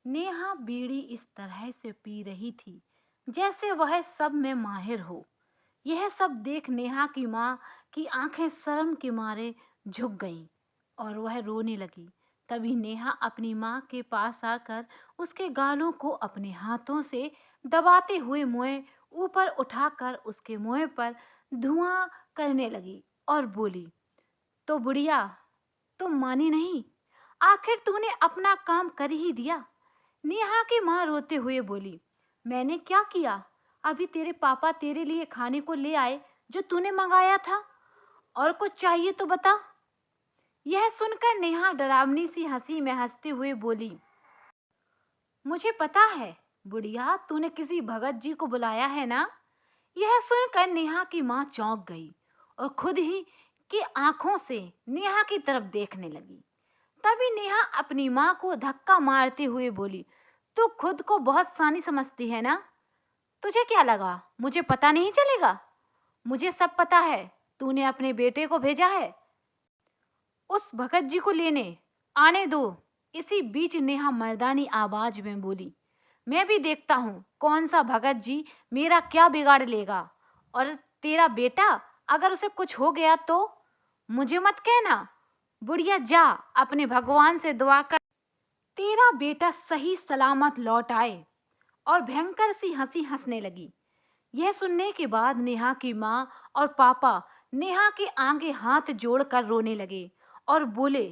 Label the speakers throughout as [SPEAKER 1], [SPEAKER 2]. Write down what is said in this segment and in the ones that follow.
[SPEAKER 1] नेहा बीड़ी इस तरह से पी रही थी जैसे वह सब में माहिर हो। यह सब देख नेहा की माँ की आंखें शर्म के मारे झुक गईं और वह रोने लगी। तभी नेहा अपनी माँ के पास आकर उसके गालों को अपने हाथों से दबाते हुए मुंह ऊपर उठाकर उसके मुंह पर धुआं करने लगी और बोली, तो बुढ़िया, तुम मानी नहीं? आखिर तूने अपना काम कर ही दिया। नेहा की माँ रोते हुए बोली, मैंने क्या किया? अभी तेरे पापा तेरे लिए खाने को ले आए जो तूने मंगाया था। और कुछ चाहिए तो बता। यह सुनकर नेहा डरावनी सी हंसी में हंसते हुए बोली, मुझे पता है बुढ़िया, तूने किसी भगत जी को बुलाया है ना। यह सुनकर नेहा की माँ चौंक गई और खुद ही की आंखों से नेहा की तरफ देखने लगी। तभी नेहा अपनी माँ को धक्का मारते हुए बोली, तू खुद को बहुत सानी समझती है ना। तुझे क्या लगा मुझे पता नहीं चलेगा? मुझे सब पता है। तूने अपने बेटे को भेजा है उस भगत जी को लेने। आने दो। इसी बीच नेहा मर्दानी आवाज में बोली, मैं भी देखता हूँ कौन सा भगत जी मेरा क्या बिगाड़ लेगा। और तेरा बेटा, अगर उसे कुछ हो गया तो मुझे मत कहना। बुढ़िया, जा अपने भगवान से दुआ कर तेरा बेटा सही सलामत लौट आए। और भयंकर सी हंसी हंसने लगी। यह सुनने के बाद नेहा की माँ और पापा नेहा के आगे हाथ जोड़कर रोने लगे और बोले,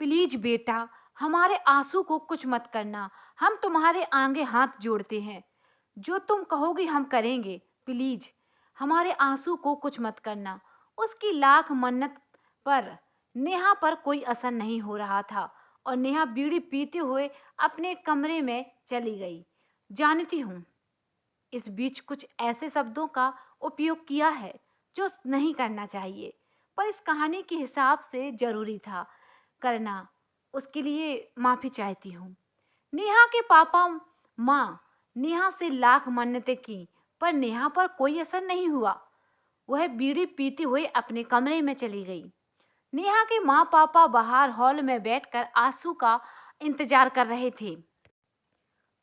[SPEAKER 1] प्लीज बेटा, हमारे आंसू को कुछ मत करना। हम तुम्हारे आगे हाथ जोड़ते हैं। जो तुम कहोगे हम करेंगे। प्लीज हमारे आंसू को कुछ मत करना। उसकी लाख मन्नत पर नेहा पर कोई असर नहीं हो रहा था और नेहा बीड़ी पीते हुए अपने कमरे में चली गई। जानती हूँ इस बीच कुछ ऐसे शब्दों का उपयोग किया है जो नहीं करना चाहिए, पर इस कहानी के हिसाब से जरूरी था करना। उसके लिए माफी चाहती हूँ। नेहा के पापा माँ नेहा से लाख मन्नतें की पर नेहा पर कोई असर नहीं हुआ। वह बीड़ी पीते हुए अपने कमरे में चली गई। नेहा के माँ पापा बाहर हॉल में बैठकर आंसू का इंतजार कर रहे थे।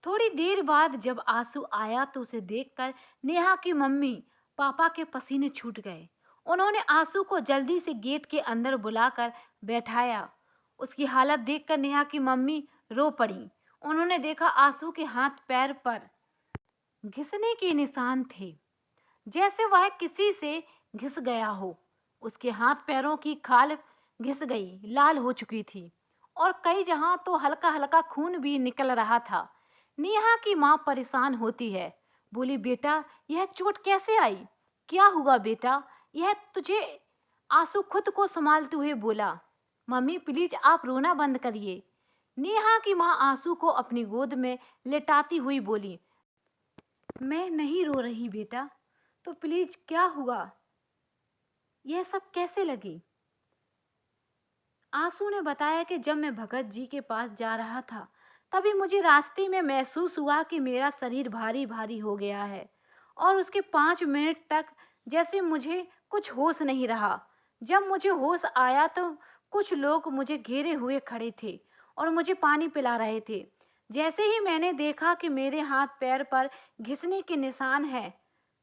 [SPEAKER 1] थोड़ी देर बाद जब आंसू आया तो उसे देखकर नेहा की मम्मी पापा के पसीने छूट गए। उन्होंने आंसू को जल्दी से गेट के अंदर बुलाकर बैठाया। उसकी हालत देखकर नेहा की मम्मी रो पड़ी। उन्होंने देखा आंसू के हाथ पैर पर घिसने के निशान थे, जैसे वह किसी से घिस गया हो। उसके हाथ पैरों की खाल घिस गई, लाल हो चुकी थी और कई जहां तो हल्का हल्का खून भी निकल रहा था। नेहा की माँ परेशान होती है, बोली, बेटा यह चोट कैसे आई? क्या हुआ बेटा? यह तुझे आंसू खुद को संभालते हुए बोला। मम्मी प्लीज आप रोना बंद करिए। नेहा की माँ आंसू को अपनी गोद में लेटाती हुई बोली, मैं नहीं रो रही बेटा, तो प्लीज क्या हुआ? यह सब कैसे लगी? आंसू ने बताया कि जब मैं भगत जी के पास जा रहा था तभी मुझे रास्ते में महसूस हुआ कि मेरा शरीर भारी भारी हो गया है और उसके 5 मिनट तक जैसे मुझे कुछ होश नहीं रहा। जब मुझे होश आया तो कुछ लोग मुझे घेरे हुए खड़े थे और मुझे पानी पिला रहे थे। जैसे ही मैंने देखा कि मेरे हाथ पैर पर घिसने के निशान हैं,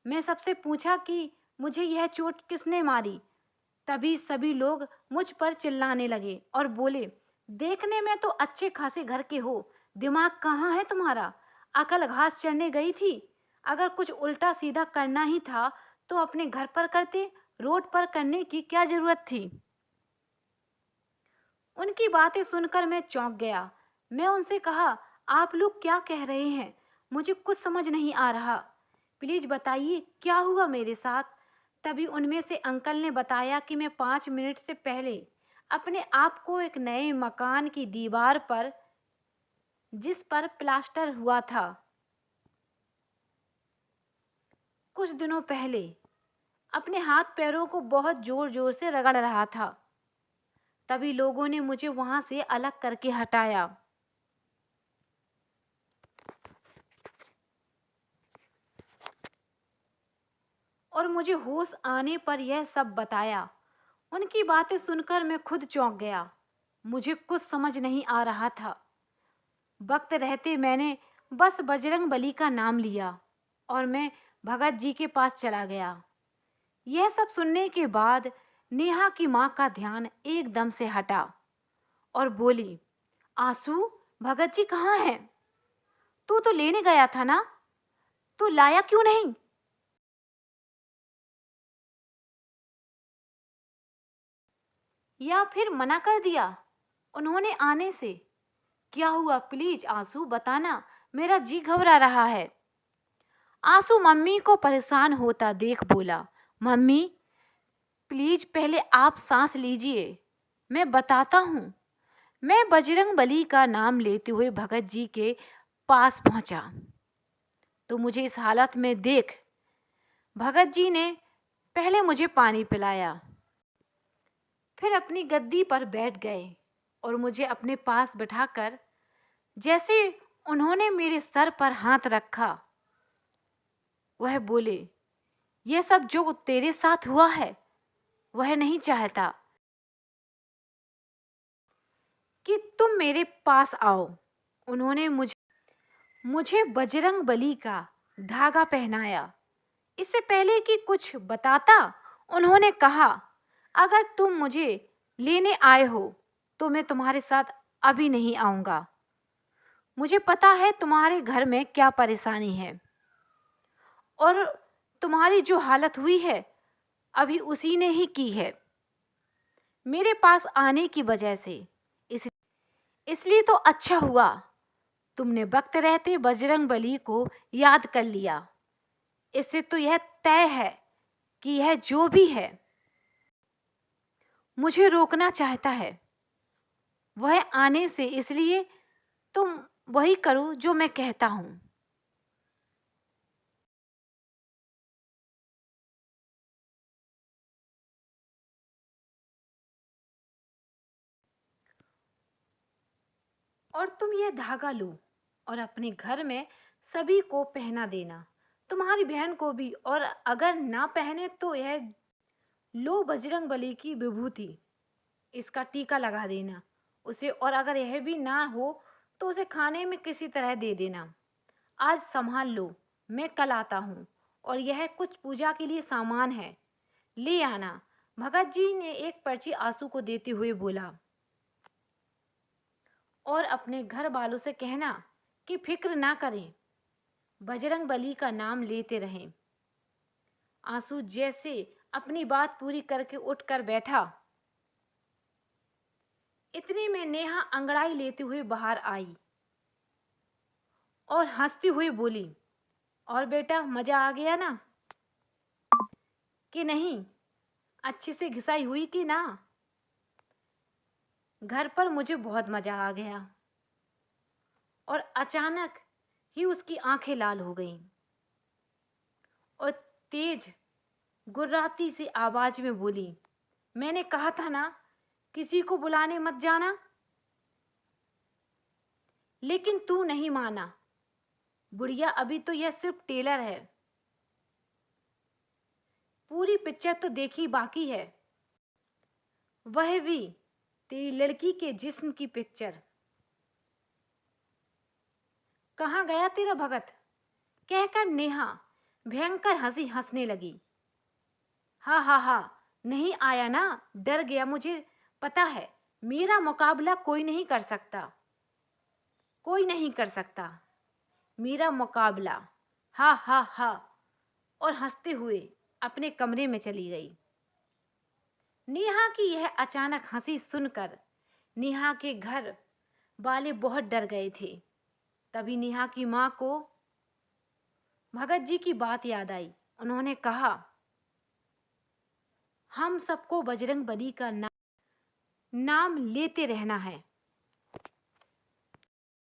[SPEAKER 1] मैं सबसे पूछा कि मुझे यह चोट किसने मारी। तभी सभी लोग मुझ पर चिल्लाने लगे और बोले, देखने में तो अच्छे खासे घर के हो, दिमाग कहाँ है तुम्हारा? अकल घास चढ़ने गई थी? अगर कुछ उल्टा सीधा करना ही था तो अपने घर पर करते, रोड पर करने की क्या जरूरत थी? उनकी बातें सुनकर मैं चौंक गया। मैं उनसे कहा, आप लोग क्या कह रहे हैं? मुझे कुछ समझ नहीं आ रहा। प्लीज बताइए क्या हुआ मेरे साथ? तभी उनमें से अंकल ने बताया कि मैं 5 मिनट से पहले अपने आप को एक नए मकान की दीवार पर, जिस पर प्लास्टर हुआ था, कुछ दिनों पहले अपने हाथ पैरों को बहुत जोर जोर से रगड़ रहा था। तभी लोगों ने मुझे वहां से अलग करके हटाया और मुझे होश आने पर यह सब बताया। उनकी बातें सुनकर मैं खुद चौंक गया। मुझे कुछ समझ नहीं आ रहा था। वक्त रहते मैंने बस बजरंग बली का नाम लिया और मैं भगत जी के पास चला गया। यह सब सुनने के बाद नेहा की माँ का ध्यान एकदम से हटा और बोली, आंसू, भगत जी कहाँ हैं? तू तो लेने गया था ना, तू लाया क्यों नहीं? या फिर मना कर दिया उन्होंने आने से? क्या हुआ, प्लीज आंसू बताना, मेरा जी घबरा रहा है। आंसू मम्मी को परेशान होता देख बोला, मम्मी प्लीज पहले आप सांस लीजिए, मैं बताता हूँ। मैं बजरंग बली का नाम लेते हुए भगत जी के पास पहुंचा तो मुझे इस हालत में देख भगत जी ने पहले मुझे पानी पिलाया, फिर अपनी गद्दी पर बैठ गए और मुझे अपने पास बिठाकर जैसे उन्होंने मेरे सर पर हाथ रखा, वह बोले, यह सब जो तेरे साथ हुआ है वह नहीं चाहता कि तुम मेरे पास आओ। उन्होंने मुझे बजरंग बली का धागा पहनाया। इससे पहले कि कुछ बताता उन्होंने कहा, अगर तुम मुझे लेने आए हो तो मैं तुम्हारे साथ अभी नहीं आऊंगा। मुझे पता है तुम्हारे घर में क्या परेशानी है और तुम्हारी जो हालत हुई है अभी उसी ने ही की है मेरे पास आने की वजह से। इस इसलिए तो अच्छा हुआ तुमने वक्त रहते बजरंग बली को याद कर लिया। इससे तो यह तय है कि यह जो भी है मुझे रोकना चाहता है वह आने से, इसलिए तुम वही करो जो मैं कहता हूं। और तुम यह धागा लो और अपने घर में सभी को पहना देना, तुम्हारी बहन को भी, और अगर ना पहने तो यह लो बजरंग बली की विभूति, इसका टीका लगा देना उसे, और अगर यह भी ना हो तो उसे खाने में किसी तरह दे देना। आज संभाल लो, मैं कल आता हूँ, और यह कुछ पूजा के लिए सामान है, ले आना। भगत जी ने एक पर्ची आंसू को देते हुए बोला, और अपने घर वालों से कहना कि फिक्र ना करें, बजरंग बली का नाम लेते रहें। आंसू जैसे अपनी बात पूरी करके उठकर बैठा, इतने में नेहा अंगड़ाई लेते हुए बाहर आई और हंसती हुई बोली, और बेटा मजा आ गया ना कि नहीं? अच्छे से घिसाई हुई कि ना? घर पर मुझे बहुत मजा आ गया। और अचानक ही उसकी आंखें लाल हो गईं और तेज गुर्राती सी आवाज में बोली, मैंने कहा था ना किसी को बुलाने मत जाना, लेकिन तू नहीं माना। बुढ़िया अभी तो यह सिर्फ टेलर है, पूरी पिक्चर तो देखी बाकी है, वह भी तेरी लड़की के जिस्म की पिक्चर। कहाँ गया तेरा भगत? कहकर नेहा भयंकर हंसी हंसने लगी। हा हा हा, नहीं आया ना, डर गया, मुझे पता है मेरा मुकाबला कोई नहीं कर सकता, कोई नहीं कर सकता मेरा मुकाबला। हा हा हा, और हंसते हुए अपने कमरे में चली गई। नेहा की यह अचानक हंसी सुनकर नेहा के घर वाले बहुत डर गए थे। तभी नेहा की माँ को भगत जी की बात याद आई। उन्होंने कहा, हम सबको बजरंग बली का नाम लेते रहना है